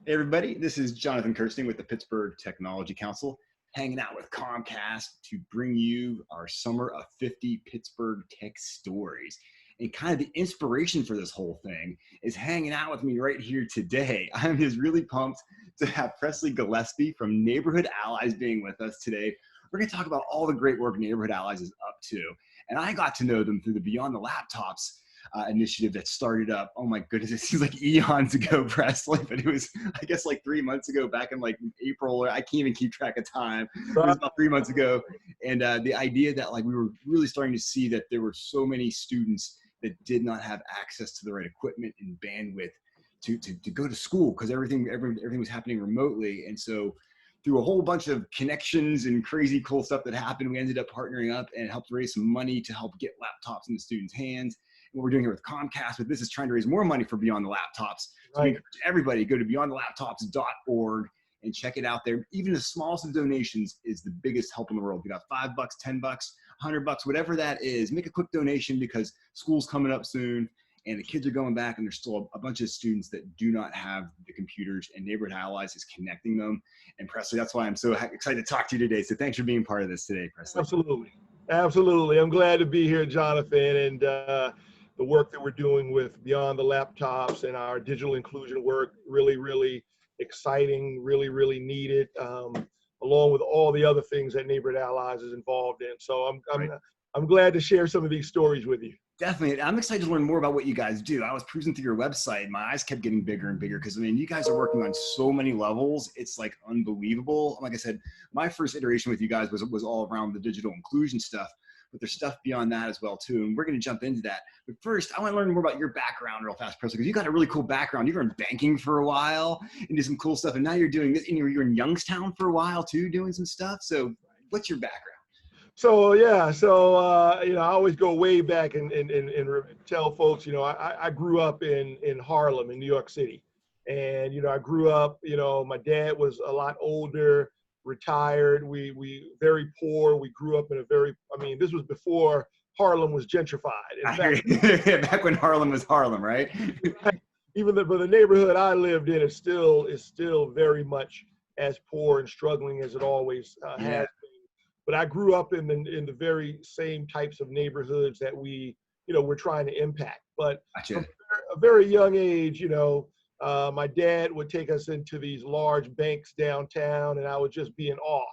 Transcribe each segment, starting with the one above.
Hey everybody, this is Jonathan Kirsting with the Pittsburgh Technology Council, hanging out with Comcast to bring you our Summer of 50 Pittsburgh Tech Stories. And kind of the inspiration for this whole thing is hanging out with me right here today. I'm just really pumped to have Presley Gillespie from Neighborhood Allies being with us today. We're going to talk about all the great work Neighborhood Allies is up to. And I got to know them through the Beyond the Laptops initiative that started up. Oh my goodness, it seems like eons ago, Presley, but it was, I guess, like 3 months ago, back in like April, or I can't even keep track of time. It was about 3 months ago. And the idea that like we were really starting to see that there were so many students that did not have access to the right equipment and bandwidth to go to school because everything was happening remotely. And so through a whole bunch of connections and crazy cool stuff that happened, we ended up partnering up and helped raise some money to help get laptops in the students' hands. What we're doing here with Comcast, but this is trying to raise more money for Beyond the Laptops. So we encourage everybody, go to beyondthelaptops.org and check it out there. Even the smallest of donations is the biggest help in the world. You got $5, $10, $100, whatever that is. Make a quick donation because school's coming up soon and the kids are going back, and there's still a bunch of students that do not have the computers, and Neighborhood Allies is connecting them. And Presley, that's why I'm so excited to talk to you today. So thanks for being part of this today, Presley. Absolutely. I'm glad to be here, Jonathan, and the work that we're doing with Beyond the Laptops and our digital inclusion work, really exciting, really needed, along with all the other things that Neighborhood Allies is involved in. So I'm glad to share some of these stories with you. Definitely. I'm excited to learn more about what you guys do. I was cruising through your website. My eyes kept getting bigger and bigger because, I mean, you guys are working on so many levels. It's like unbelievable. Like I said, my first iteration with you guys was all around the digital inclusion stuff, but there's stuff beyond that as well, too. And we're going to jump into that. But first, I want to learn more about your background real fast, Presley, because you got a really cool background. You were in banking for a while and did some cool stuff. And now you're doing this, and you're in Youngstown for a while, too, doing some stuff. So what's your background? So yeah, I always go way back and tell folks, I grew up in Harlem in New York City, and I grew up, my dad was a lot older, retired. We very poor. We grew up in this was before Harlem was gentrified. In fact, back when Harlem was Harlem, right? But the neighborhood I lived in is still very much as poor and struggling as it always has. But I grew up in the very same types of neighborhoods that we're trying to impact. But from a very young age, my dad would take us into these large banks downtown, and I would just be in awe.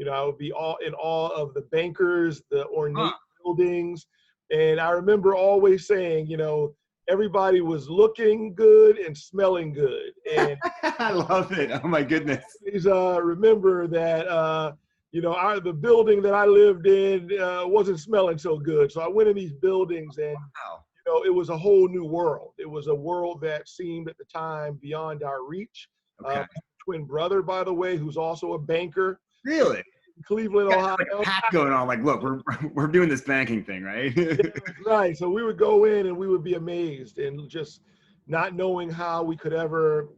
I would be in awe of the bankers, the ornate buildings. And I remember always saying, everybody was looking good and smelling good. And I love it. Oh my goodness. Please remember that the building that I lived in wasn't smelling so good. So I went in these buildings, and it was a whole new world. It was a world that seemed at the time beyond our reach. Okay. Twin brother, by the way, who's also a banker. Really? Cleveland, Ohio. Like a pack going on. Like, look, we're doing this banking thing, right? Right. So we would go in and we would be amazed and just not knowing how we could ever,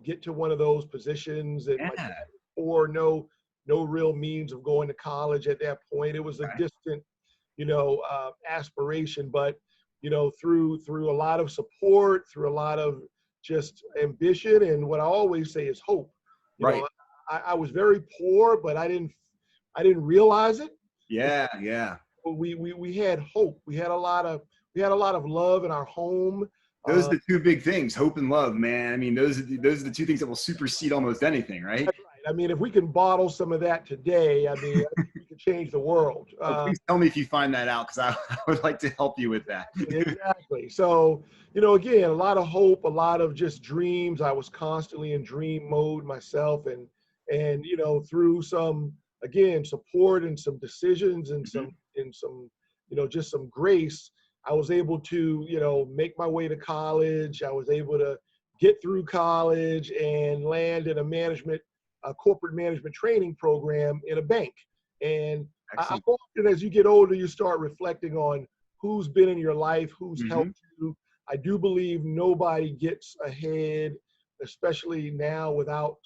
get to one of those positions. And or no real means of going to college at that point. It was a distant, aspiration, but, through a lot of support, through a lot of just ambition. And what I always say is hope. I was very poor, but I didn't realize it. Yeah. We had hope. We had a lot of love in our home. Those are the two big things, hope and love, man. I mean, those are the two things that will supersede almost anything, right? I mean, if we can bottle some of that today, I think we can change the world. Please tell me if you find that out, because I would like to help you with that. Exactly. So, again, a lot of hope, a lot of just dreams. I was constantly in dream mode myself, and through some, again, support and some decisions and some just some grace, I was able to, make my way to college. I was able to get through college and land in a corporate management training program in a bank. And I often, as you get older, you start reflecting on who's been in your life, who's helped you. I do believe nobody gets ahead, especially now, without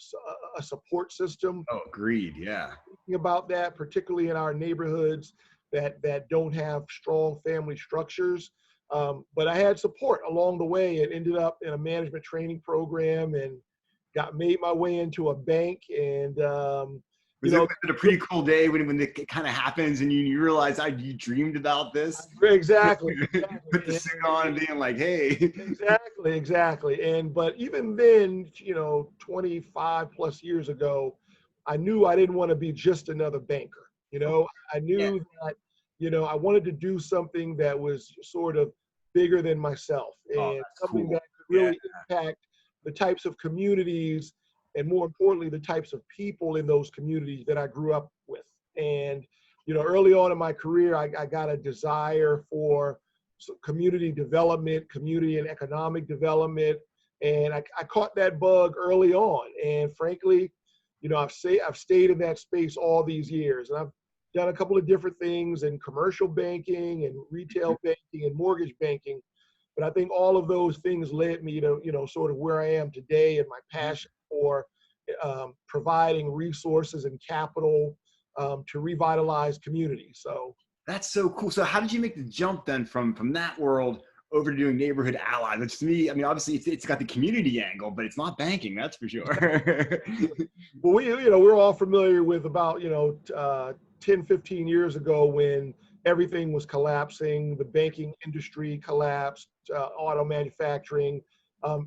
a support system. Oh, agreed. Yeah. Thinking about that, particularly in our neighborhoods that don't have strong family structures. But I had support along the way and ended up in a management training program and made my way into a bank, and Was it a pretty cool day when it kind of happens and you realize you dreamed about this? Exactly. Put the suit on and being like, hey. Exactly. But even then, 25 plus years ago, I knew I didn't want to be just another banker. I knew that, I wanted to do something that was sort of bigger than myself, Oh, and that's something cool. that could really impact the types of communities, and more importantly, the types of people in those communities that I grew up with. And, early on in my career, I got a desire for community development, community and economic development. And I caught that bug early on. And frankly, I've stayed in that space all these years. And I've done a couple of different things in commercial banking and retail banking and mortgage banking. But I think all of those things led me to, sort of where I am today, and my passion for providing resources and capital to revitalize communities. So that's so cool. So how did you make the jump then from that world over to doing neighborhood allies? Which to me, I mean, obviously it's got the community angle, but it's not banking, that's for sure. Well, we're all familiar with about, 10, 15 years ago when everything was collapsing, the banking industry collapsed, auto manufacturing.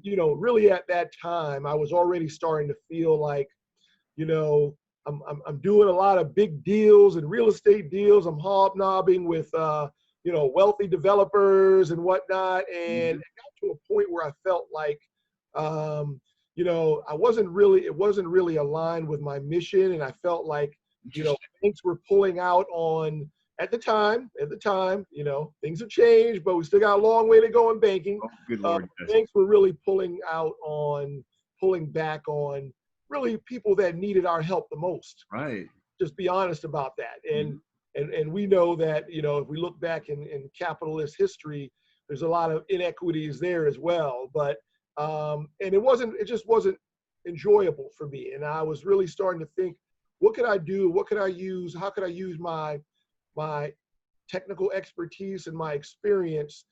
Really at that time, I was already starting to feel like, I'm doing a lot of big deals and real estate deals. I'm hobnobbing with, wealthy developers and whatnot. And it got to a point where I felt like, it wasn't really aligned with my mission. And I felt like, banks were pulling out on, at the time, things have changed, but we still got a long way to go in banking. Oh, good Lord. Banks were really pulling back on really people that needed our help the most. Right. Just be honest about that. And we know that, if we look back in capitalist history, there's a lot of inequities there as well. But and it just wasn't enjoyable for me. And I was really starting to think, what could I do? What could I use? How could I use my technical expertise and my experience,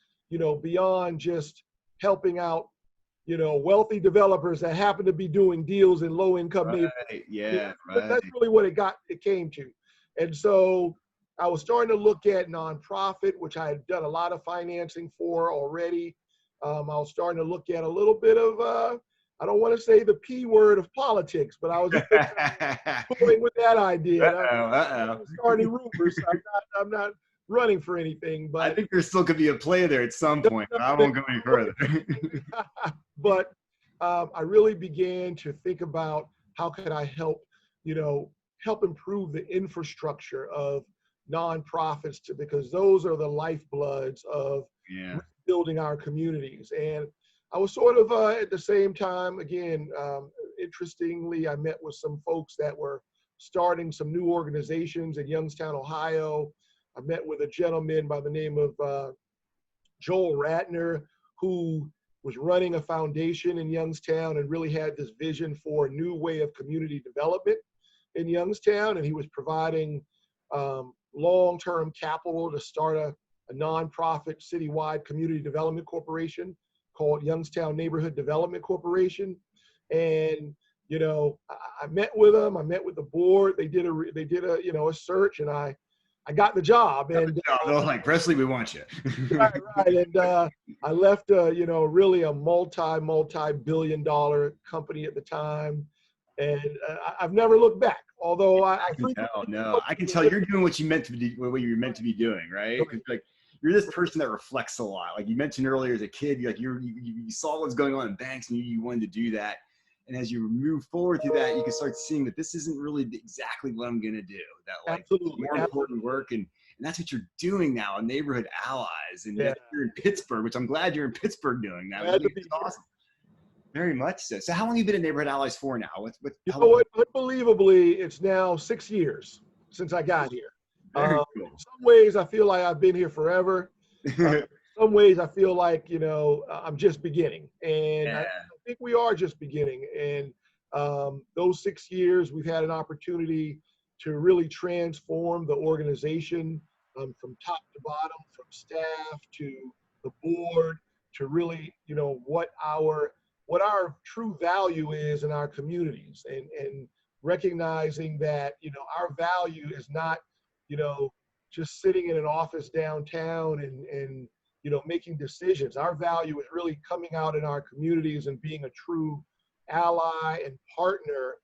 beyond just helping out, wealthy developers that happen to be doing deals in low income neighborhoods. Yeah, But that's really what it came to. And so I was starting to look at nonprofit, which I had done a lot of financing for already. I was starting to look at a little bit of, I don't want to say the P word of politics, but I was going with that idea. I'm starting rumors. I'm not running for anything, but I think there still could be a play there at some point, but I won't go any further. But I really began to think about how could I help improve the infrastructure of nonprofits, because those are the lifebloods of building our communities. And I was sort of at the same time, again, interestingly, I met with some folks that were starting some new organizations in Youngstown, Ohio. I met with a gentleman by the name of Joel Ratner, who was running a foundation in Youngstown and really had this vision for a new way of community development in Youngstown. And he was providing long-term capital to start a nonprofit citywide community development corporation called Youngstown Neighborhood Development Corporation. And, I met with them. I met with the board. They did a search, and I got the job. And they're like, Presley, we want you. right. And I left, really a multi-billion-dollar company at the time, and I've never looked back. Although I can tell you're doing what you're meant to be doing, right? Like, you're this person that reflects a lot. Like you mentioned earlier, as a kid, you saw what's going on in banks, and you wanted to do that. And as you move forward through that, you can start seeing that this isn't really exactly what I'm going to do. That like more important work, and that's what you're doing now in Neighborhood Allies. And you're in Pittsburgh, which I'm glad you're in Pittsburgh doing that. It's awesome. Very much so. So how long have you been at Neighborhood Allies for now? Unbelievably, it's now 6 years since I got here. Cool. In some ways, I feel like I've been here forever. Some ways, I feel like, I'm just beginning. And I think we are just beginning. And those 6 years, we've had an opportunity to really transform the organization from top to bottom, from staff to the board, to really, what our what our true value is in our communities, and recognizing that, our value is not, just sitting in an office downtown and making decisions. Our value is really coming out in our communities and being a true ally and partner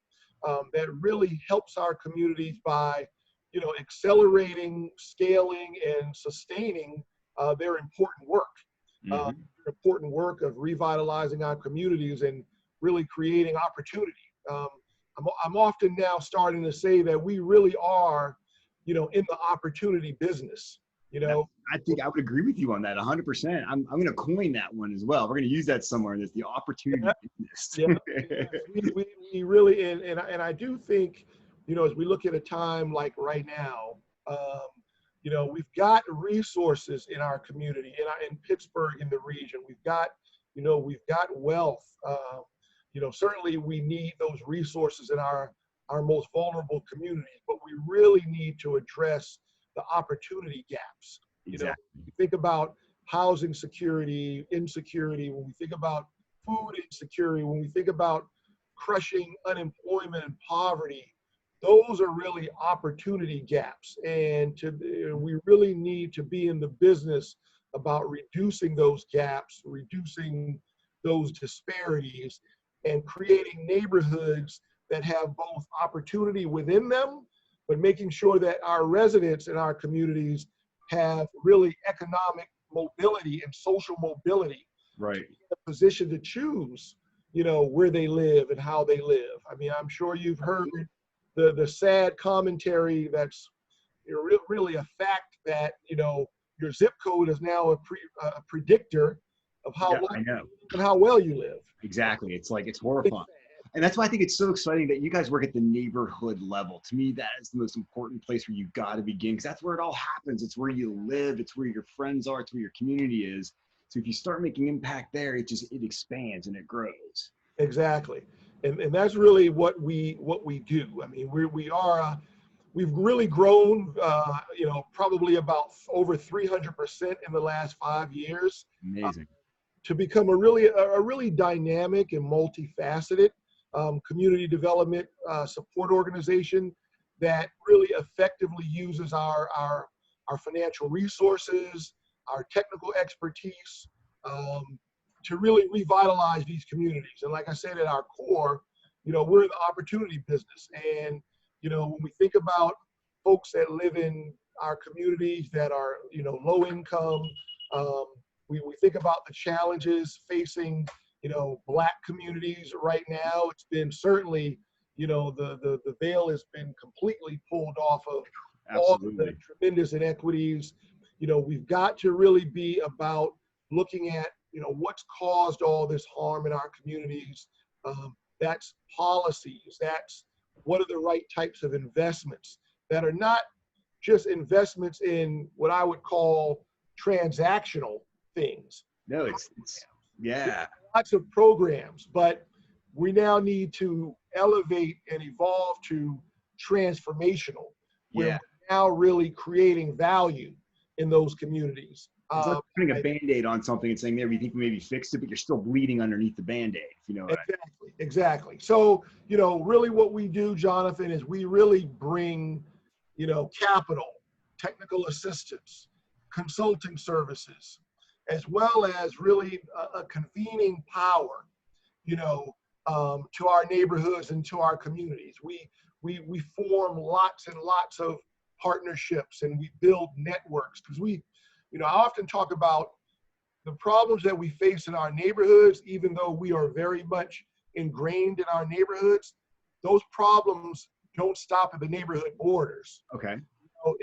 that really helps our communities by, accelerating, scaling, and sustaining their important work. Mm-hmm. Important work of revitalizing our communities and really creating opportunity. I'm often now starting to say that we really are, in the opportunity business. I think I would agree with you on that 100%. I'm going to coin that one as well. We're going to use that somewhere in this, the opportunity business. We really, and I do think, as we look at a time like right now, we've got resources in our community, in Pittsburgh, in the region. We've got wealth. Certainly we need those resources in our most vulnerable communities, but we really need to address the opportunity gaps. Exactly. We think about housing security, insecurity, when we think about food insecurity, when we think about crushing unemployment and poverty, those are really opportunity gaps. And we really need to be in the business about reducing those gaps, reducing those disparities, and creating neighborhoods that have both opportunity within them, but making sure that our residents in our communities have really economic mobility and social mobility. Right. To be in a position to choose, where they live and how they live. I mean, I'm sure you've heard the sad commentary that's really a fact that, your zip code is now a predictor of how long I know. and how well you live. Exactly. It's horrifying. And that's why I think it's so exciting that you guys work at the neighborhood level. To me, that is the most important place where you've got to begin, because that's where it all happens. It's where you live. It's where your friends are. It's where your community is. So if you start making impact there, it expands and it grows. Exactly. And that's really what we do. I mean, we've really grown, probably about over 300% in the last 5 years. Amazing. To become a really dynamic and multifaceted community development support organization that really effectively uses our financial resources, our technical expertise to really revitalize these communities. And like I said, at our core, we're in the opportunity business. And, when we think about folks that live in our communities that are, low income, we think about the challenges facing, Black communities right now. It's been certainly, the veil has been completely pulled off of all of the tremendous inequities. We've got to really be about looking at, what's caused all this harm in our communities. That's policies. That's what are the right types of investments that are not just investments in what I would call transactional things. No, it's yeah. Lots of programs, but we now need to elevate and evolve to transformational, where we're now really creating value in those communities. It's like putting a Band-Aid on something and saying, there, we think we maybe fixed it, but you're still bleeding underneath the Band-Aid, if you know what Exactly. So, really what we do, Jonathan, is we really bring, capital, technical assistance, consulting services, as well as really a convening power, to our neighborhoods and to our communities. We form lots and lots of partnerships, and we build networks, because I often talk about the problems that we face in our neighborhoods. Even though we are very much ingrained in our neighborhoods, those problems don't stop at the neighborhood borders. Okay.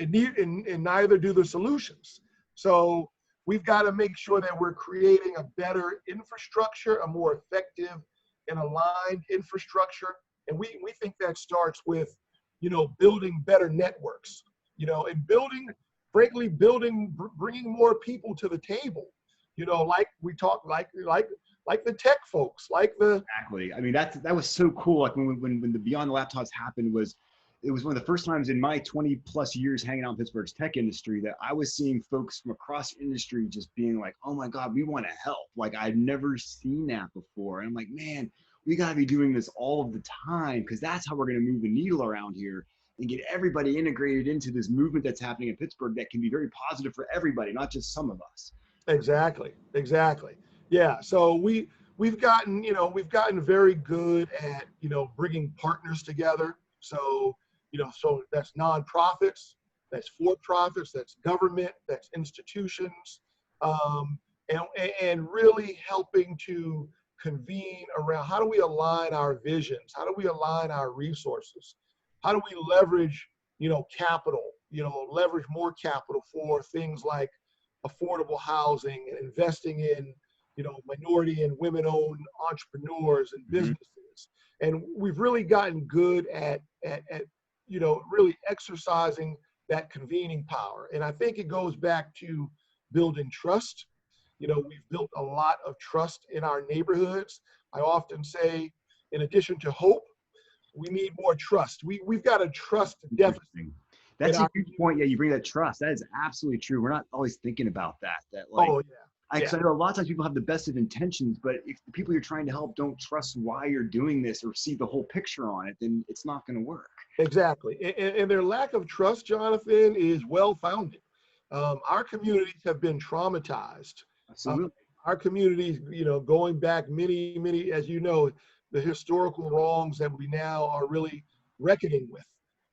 And neither do the solutions. So we've got to make sure that we're creating a better infrastructure, a more effective and aligned infrastructure. And we think that starts with, building better networks, and bringing more people to the table, like we talk, like the tech folks, Exactly. I mean, that was so cool. Like when the Beyond the Laptops happened, was it was one of the first times in my 20 plus years hanging out in Pittsburgh's tech industry that I was seeing folks from across industry just being like, oh my God, we want to help. Like I've never seen that before. And I'm like, man, we got to be doing this all of the time, because that's how we're going to move the needle around here and get everybody integrated into this movement that's happening in Pittsburgh that can be very positive for everybody, not just some of us. Exactly. Exactly. Yeah. So we've gotten, we've gotten very good at, bringing partners together. So, so that's nonprofits, that's for-profits, that's government, that's institutions, and really helping to convene around how do we align our visions? How do we align our resources? How do we leverage, capital, leverage more capital for things like affordable housing and investing in, minority and women-owned entrepreneurs and businesses. And we've really gotten good at really exercising that convening power. And I think it goes back to building trust. We've built a lot of trust in our neighborhoods. I often say, in addition to hope, we need more trust. We've got a trust deficit. That's a huge point. Yeah, you bring that trust. That is absolutely true. We're not always thinking about that. Oh, yeah. I know a lot of times people have the best of intentions, but if the people you're trying to help don't trust why you're doing this or see the whole picture on it, then it's not going to work. Exactly. And their lack of trust, Jonathan, is well-founded. Our communities have been traumatized. Absolutely. Our communities, going back many, as you know, the historical wrongs that we now are really reckoning with.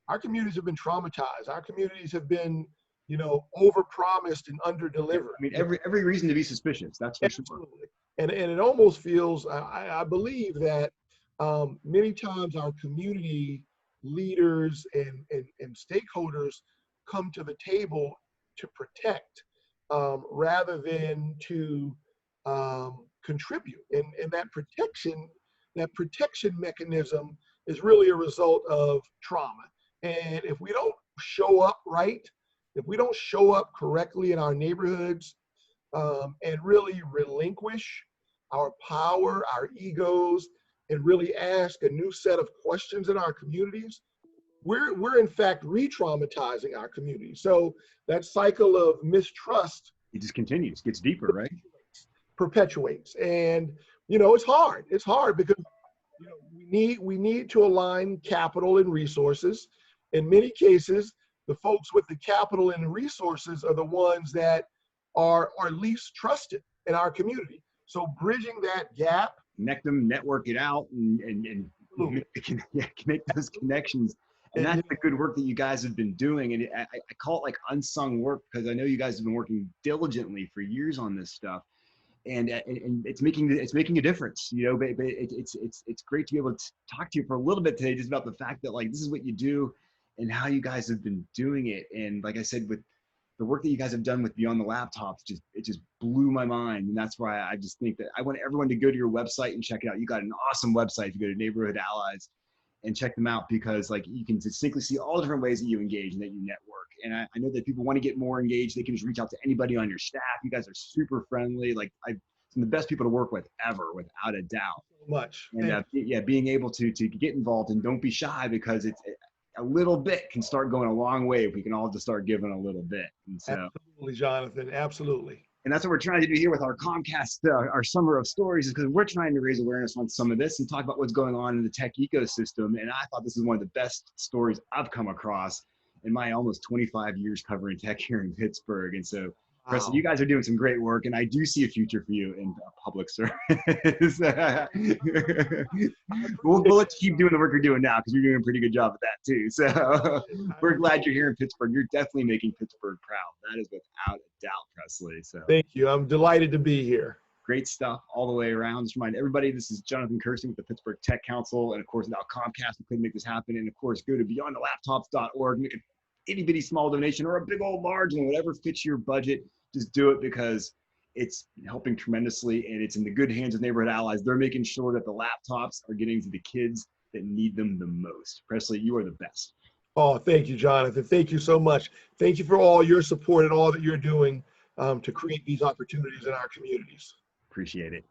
Our communities have been traumatized. Our communities have been, overpromised and underdelivered. I mean, every reason to be suspicious. That's for Absolutely. Sure. And it almost feels, I believe that many times our community leaders and stakeholders come to the table to protect rather than to contribute. And that protection mechanism is really a result of trauma. And if we don't show up right, if we don't show up correctly in our neighborhoods and really relinquish our power, our egos, and really ask a new set of questions in our communities, we're in fact re-traumatizing our community. So that cycle of mistrust, it just continues, gets deeper, right? Perpetuates. And it's hard. It's hard because we need to align capital and resources. In many cases, the folks with the capital and the resources are the ones that are least trusted in our community. So bridging that gap, connect them, network it out, and make those connections. And that's the good work that you guys have been doing. And I call it like unsung work, because I know you guys have been working diligently for years on this stuff. And it's making a difference, but it's great to be able to talk to you for a little bit today, just about the fact that like, this is what you do and how you guys have been doing it. And like I said, with the work that you guys have done with Beyond the Laptops, it just blew my mind. And that's why I just think that I want everyone to go to your website and check it out. You got an awesome website. If you go to Neighborhood Allies and check them out, because like you can distinctly see all different ways that you engage and that you network. And I know that people want to get more engaged. They can just reach out to anybody on your staff. You guys are super friendly. Like some of the best people to work with ever, without a doubt. So much. And being able to get involved, and don't be shy, because it's a little bit can start going a long way if we can all just start giving a little bit. And so, absolutely, Jonathan, absolutely. And that's what we're trying to do here with our Comcast, our Summer of Stories, is because we're trying to raise awareness on some of this and talk about what's going on in the tech ecosystem. And I thought this is one of the best stories I've come across in my almost 25 years covering tech here in Pittsburgh. And so, Presley, you guys are doing some great work, and I do see a future for you in public service. we'll let you keep doing the work you're doing now, because you're doing a pretty good job at that too. So we're glad you're here in Pittsburgh. You're definitely making Pittsburgh proud. That is without a doubt, Presley. So thank you. I'm delighted to be here. Great stuff all the way around. Just remind everybody, this is Jonathan Kirsting with the Pittsburgh Tech Council. And of course, without Comcast, we couldn't make this happen. And of course, go to beyondthelaptops.org, make an itty bitty small donation or a big old large one, whatever fits your budget. Just do it, because it's helping tremendously, and it's in the good hands of Neighborhood Allies. They're making sure that the laptops are getting to the kids that need them the most. Presley, you are the best. Oh, thank you, Jonathan. Thank you so much. Thank you for all your support and all that you're doing to create these opportunities in our communities. Appreciate it.